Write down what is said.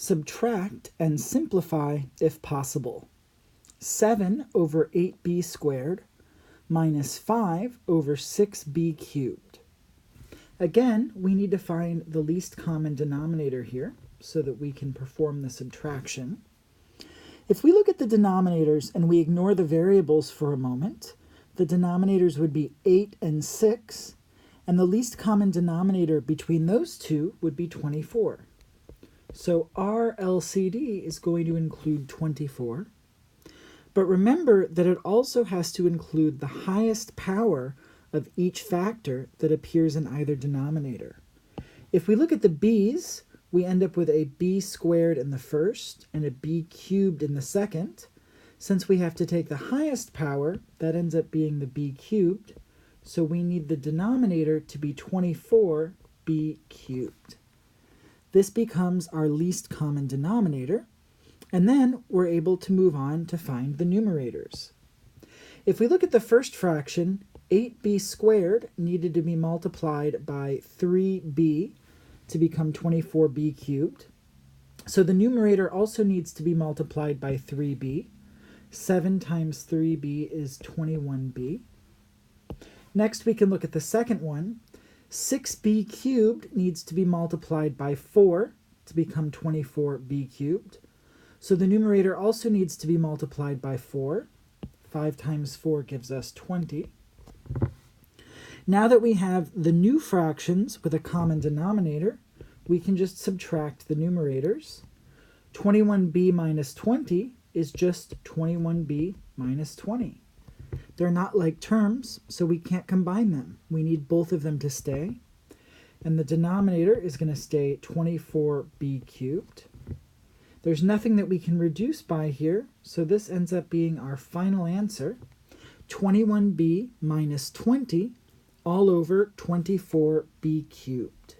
Subtract and simplify if possible. 7 over 8b squared minus 5 over 6b cubed. Again, we need to find the least common denominator here so that we can perform the subtraction. If we look at the denominators and we ignore the variables for a moment, the denominators would be 8 and 6, and the least common denominator between those two would be 24. So our LCD is going to include 24. But remember that it also has to include the highest power of each factor that appears in either denominator. If we look at the b's, we end up with a b squared in the first and a b cubed in the second. Since we have to take the highest power, that ends up being the b cubed. So we need the denominator to be 24b cubed. This becomes our least common denominator, and then we're able to move on to find the numerators. If we look at the first fraction, 8b squared needed to be multiplied by 3b to become 24b cubed. So the numerator also needs to be multiplied by 3b. 7 times 3b is 21b. Next, we can look at the second one. 6b cubed needs to be multiplied by 4 to become 24b cubed. So the numerator also needs to be multiplied by 4. 5 times 4 gives us 20. Now that we have the new fractions with a common denominator, we can just subtract the numerators. 21b minus 20 is just 21b minus 20. They're not like terms, so we can't combine them. We need both of them to stay. And the denominator is going to stay 24b cubed. There's nothing that we can reduce by here, so this ends up being our final answer, 21b minus 20 all over 24b cubed.